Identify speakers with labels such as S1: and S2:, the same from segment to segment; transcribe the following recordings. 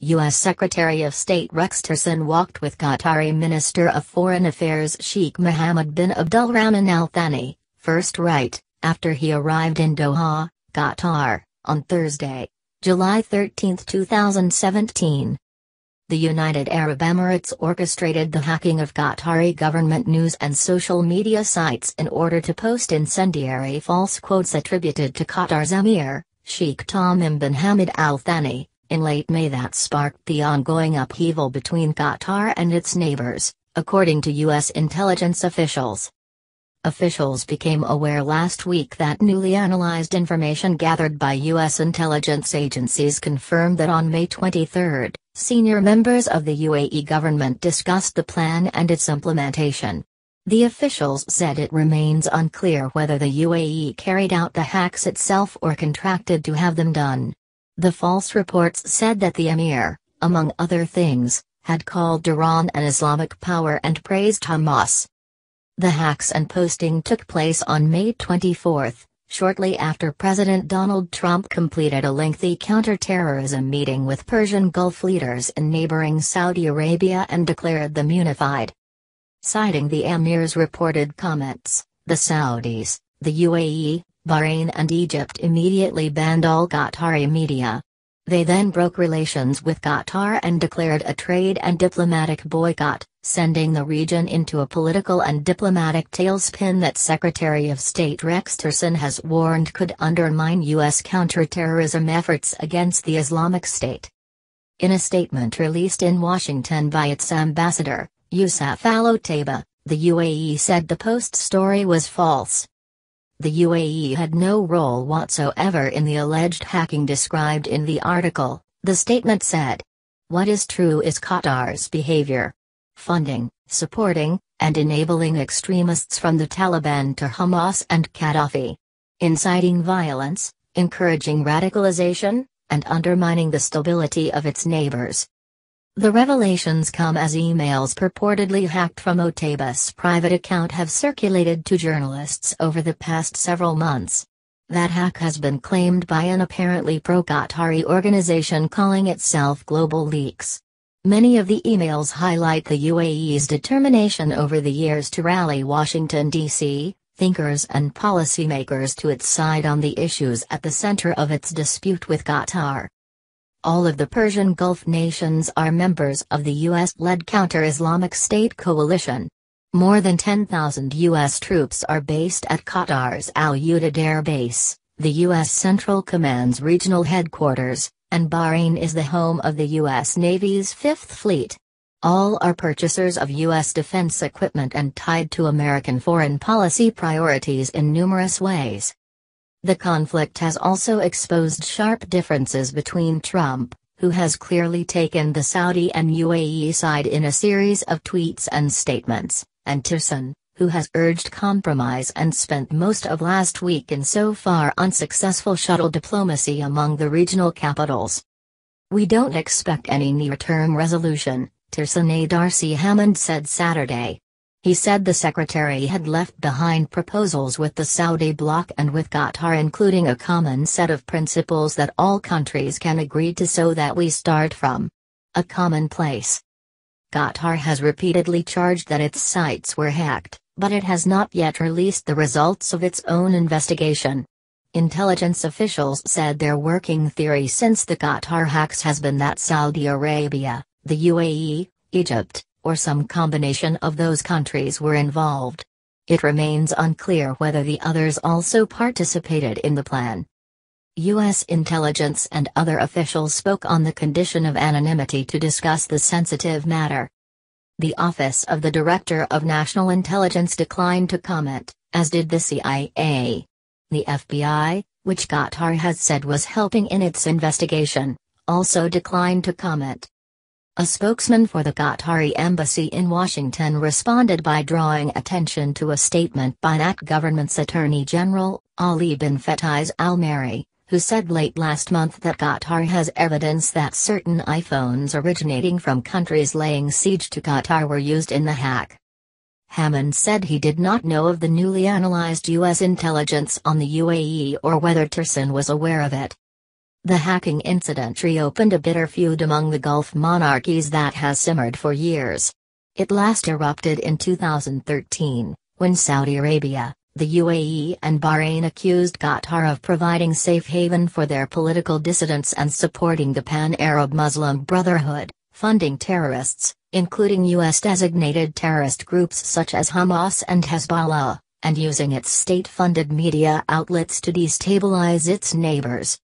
S1: U.S. Secretary of State Rex Tillerson walked with Qatari Minister of Foreign Affairs Sheikh Mohammed bin Abdulrahman Al Thani, first right, after he arrived in Doha, Qatar, on Thursday, July 13, 2017. The United Arab Emirates orchestrated the hacking of Qatari government news and social media sites in order to post incendiary false quotes attributed to Qatar's emir, Sheikh Tamim bin Hamad Al Thani, in late May that sparked the ongoing upheaval between Qatar and its neighbors, according to U.S. intelligence officials. Officials became aware last week that newly analyzed information gathered by U.S. intelligence agencies confirmed that on May 23, senior members of the UAE government discussed the plan and its implementation. The officials said it remains unclear whether the UAE carried out the hacks itself or contracted to have them done. The false reports said that the emir, among other things, had called Iran an Islamic power and praised Hamas. The hacks and posting took place on May 24, shortly after President Donald Trump completed a lengthy counter-terrorism meeting with Persian Gulf leaders in neighboring Saudi Arabia and declared them unified. Citing the emir's reported comments, the Saudis, the UAE, Bahrain and Egypt immediately banned all Qatari media. They then broke relations with Qatar and declared a trade and diplomatic boycott, sending the region into a political and diplomatic tailspin that Secretary of State Rex Tillerson has warned could undermine U.S. counterterrorism efforts against the Islamic State. In a statement released in Washington by its ambassador, Yousaf Al-Otaiba, the UAE said the Post story was false. The UAE had no role whatsoever in the alleged hacking described in the article, the statement said. What is true is Qatar's behavior. Funding, supporting, and enabling extremists from the Taliban to Hamas and Gaddafi. Inciting violence, encouraging radicalization, and undermining the stability of its neighbors. The revelations come as emails purportedly hacked from Otaiba's private account have circulated to journalists over the past several months. That hack has been claimed by an apparently pro-Qatari organization calling itself Global Leaks. Many of the emails highlight the UAE's determination over the years to rally Washington, D.C., thinkers and policymakers to its side on the issues at the center of its dispute with Qatar. All of the Persian Gulf nations are members of the U.S.-led counter-Islamic State coalition. More than 10,000 U.S. troops are based at Qatar's Al Udeid Air Base, the U.S. Central Command's regional headquarters, and Bahrain is the home of the U.S. Navy's Fifth Fleet. All are purchasers of U.S. defense equipment and tied to American foreign policy priorities in numerous ways. The conflict has also exposed sharp differences between Trump, who has clearly taken the Saudi and UAE side in a series of tweets and statements, and Tillerson, who has urged compromise and spent most of last week in so far unsuccessful shuttle diplomacy among the regional capitals. We don't expect any near-term resolution, Tillerson Darcy Hammond said Saturday. He said the secretary had left behind proposals with the Saudi bloc and with Qatar, including a common set of principles that all countries can agree to so that we start from a common place. Qatar has repeatedly charged that its sites were hacked, but it has not yet released the results of its own investigation. Intelligence officials said their working theory since the Qatar hacks has been that Saudi Arabia, the UAE, Egypt, or some combination of those countries were involved. It remains unclear whether the others also participated in the plan. U.S. intelligence and other officials spoke on the condition of anonymity to discuss the sensitive matter. The Office of the Director of National Intelligence declined to comment, as did the CIA. The FBI, which Qatar has said was helping in its investigation, also declined to comment. A spokesman for the Qatari embassy in Washington responded by drawing attention to a statement by that government's Attorney General, Ali bin Fattah al-Mari, who said late last month that Qatar has evidence that certain iPhones originating from countries laying siege to Qatar were used in the hack. Hammond said he did not know of the newly analyzed U.S. intelligence on the UAE or whether Tillerson was aware of it. The hacking incident reopened a bitter feud among the Gulf monarchies that has simmered for years. It last erupted in 2013, when Saudi Arabia, the UAE and Bahrain accused Qatar of providing safe haven for their political dissidents and supporting the Pan-Arab Muslim Brotherhood, funding terrorists, including U.S.-designated terrorist groups such as Hamas and Hezbollah, and using its state-funded media outlets to destabilize its neighbors.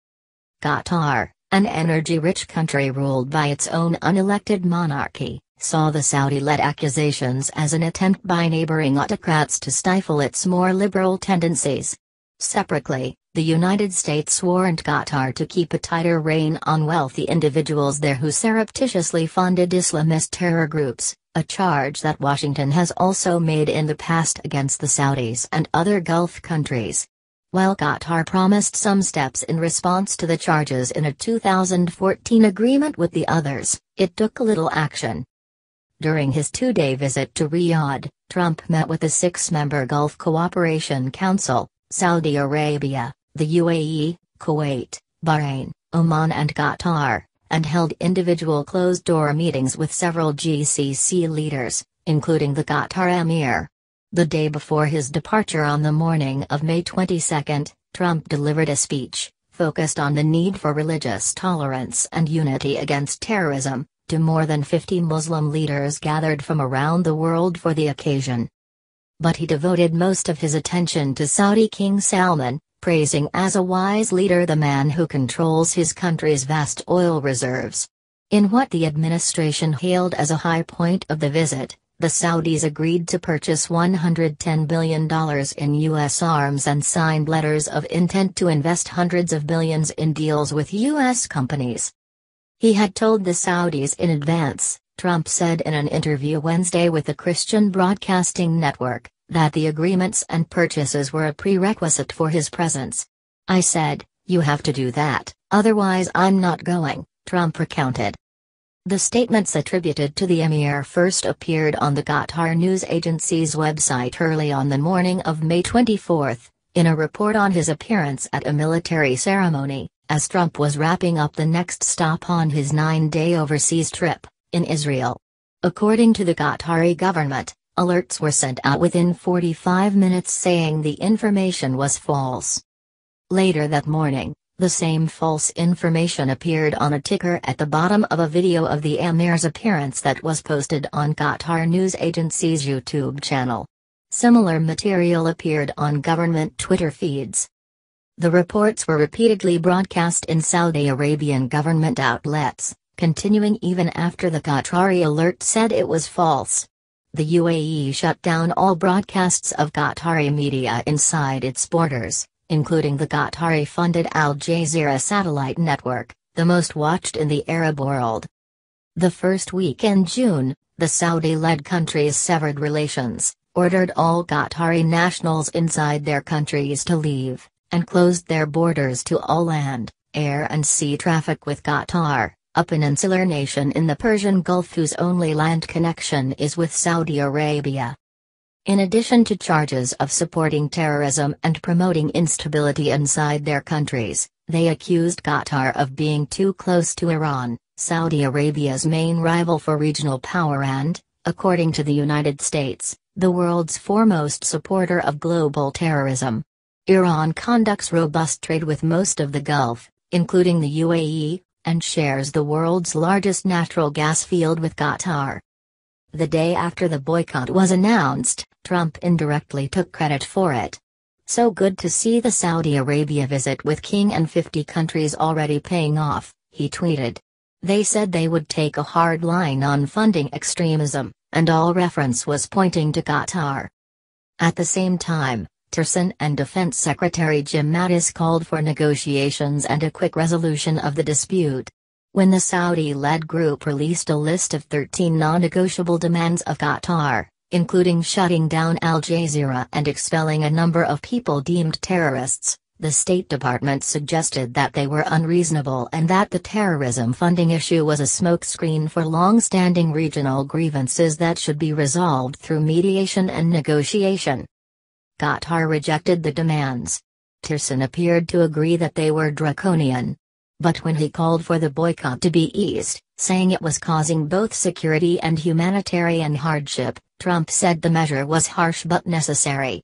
S1: Qatar, an energy-rich country ruled by its own unelected monarchy, saw the Saudi-led accusations as an attempt by neighboring autocrats to stifle its more liberal tendencies. Separately, the United States warned Qatar to keep a tighter rein on wealthy individuals there who surreptitiously funded Islamist terror groups, a charge that Washington has also made in the past against the Saudis and other Gulf countries. While Qatar promised some steps in response to the charges in a 2014 agreement with the others, it took little action. During his two-day visit to Riyadh, Trump met with the six-member Gulf Cooperation Council, Saudi Arabia, the UAE, Kuwait, Bahrain, Oman and Qatar, and held individual closed-door meetings with several GCC leaders, including the Qatar emir. The day before his departure on the morning of May 22, Trump delivered a speech, focused on the need for religious tolerance and unity against terrorism, to more than 50 Muslim leaders gathered from around the world for the occasion. But he devoted most of his attention to Saudi King Salman, praising as a wise leader the man who controls his country's vast oil reserves. In what the administration hailed as a high point of the visit, the Saudis agreed to purchase $110 billion in U.S. arms and signed letters of intent to invest hundreds of billions in deals with U.S. companies. He had told the Saudis in advance, Trump said in an interview Wednesday with the Christian Broadcasting Network, that the agreements and purchases were a prerequisite for his presence. "I said, you have to do that, otherwise I'm not going," Trump recounted. The statements attributed to the emir first appeared on the Qatar news agency's website early on the morning of May 24, in a report on his appearance at a military ceremony, as Trump was wrapping up the next stop on his 9-day overseas trip, in Israel. According to the Qatari government, alerts were sent out within 45 minutes saying the information was false. Later that morning, the same false information appeared on a ticker at the bottom of a video of the emir's appearance that was posted on Qatar news agency's YouTube channel. Similar material appeared on government Twitter feeds. The reports were repeatedly broadcast in Saudi Arabian government outlets, continuing even after the Qatari alert said it was false. The UAE shut down all broadcasts of Qatari media inside its borders, including the Qatari-funded Al Jazeera satellite network, the most watched in the Arab world. The first week in June, the Saudi-led countries severed relations, ordered all Qatari nationals inside their countries to leave, and closed their borders to all land, air and sea traffic with Qatar, a peninsular nation in the Persian Gulf whose only land connection is with Saudi Arabia. In addition to charges of supporting terrorism and promoting instability inside their countries, they accused Qatar of being too close to Iran, Saudi Arabia's main rival for regional power and, according to the United States, the world's foremost supporter of global terrorism. Iran conducts robust trade with most of the Gulf, including the UAE, and shares the world's largest natural gas field with Qatar. The day after the boycott was announced, Trump indirectly took credit for it. "So good to see the Saudi Arabia visit with King and 50 countries already paying off," he tweeted. They said they would take a hard line on funding extremism, and all reference was pointing to Qatar. At the same time, Tillerson and Defense Secretary Jim Mattis called for negotiations and a quick resolution of the dispute. When the Saudi-led group released a list of 13 non-negotiable demands of Qatar, including shutting down Al Jazeera and expelling a number of people deemed terrorists, the State Department suggested that they were unreasonable and that the terrorism funding issue was a smokescreen for long-standing regional grievances that should be resolved through mediation and negotiation. Qatar rejected the demands. Tillerson appeared to agree that they were draconian. But when he called for the boycott to be eased, saying it was causing both security and humanitarian hardship, Trump said the measure was harsh but necessary.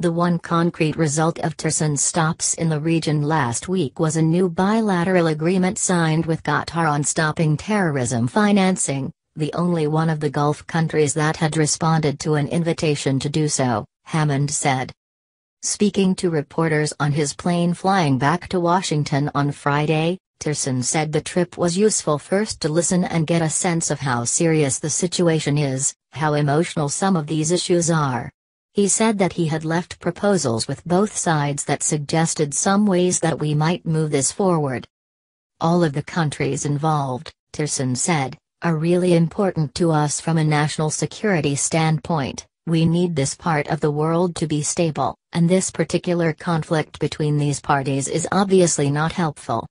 S1: The one concrete result of Tillerson's stops in the region last week was a new bilateral agreement signed with Qatar on stopping terrorism financing, the only one of the Gulf countries that had responded to an invitation to do so, Hammond said. Speaking to reporters on his plane flying back to Washington on Friday, Tillerson said the trip was useful first to listen and get a sense of how serious the situation is, how emotional some of these issues are. He said that he had left proposals with both sides that suggested some ways that we might move this forward. All of the countries involved, Tillerson said, are really important to us from a national security standpoint. We need this part of the world to be stable, and this particular conflict between these parties is obviously not helpful.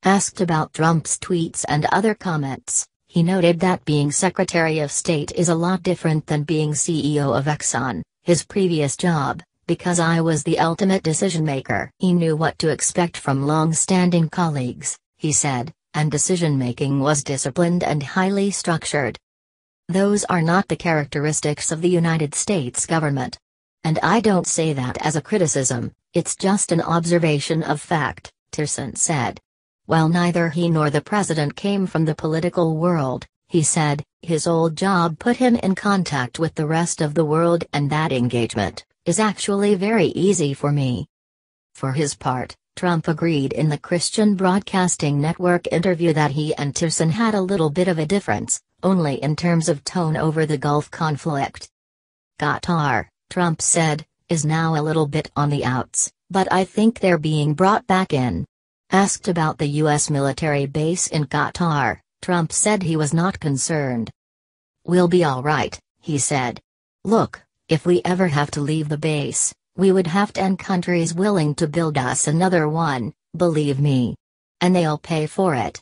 S1: Asked about Trump's tweets and other comments, he noted that being Secretary of State is a lot different than being CEO of Exxon, his previous job, because I was the ultimate decision-maker. He knew what to expect from long-standing colleagues, he said, and decision-making was disciplined and highly structured. Those are not the characteristics of the United States government. And I don't say that as a criticism, it's just an observation of fact, Tillerson said. While neither he nor the president came from the political world, he said, his old job put him in contact with the rest of the world and that engagement is actually very easy for me. For his part, Trump agreed in the Christian Broadcasting Network interview that he and Tillerson had a little bit of a difference, only in terms of tone over the Gulf conflict. Qatar, Trump said, is now a little bit on the outs, but I think they're being brought back in. Asked about the U.S. military base in Qatar, Trump said he was not concerned. We'll be all right, he said. Look, if we ever have to leave the base, we would have 10 countries willing to build us another one, believe me. And they'll pay for it.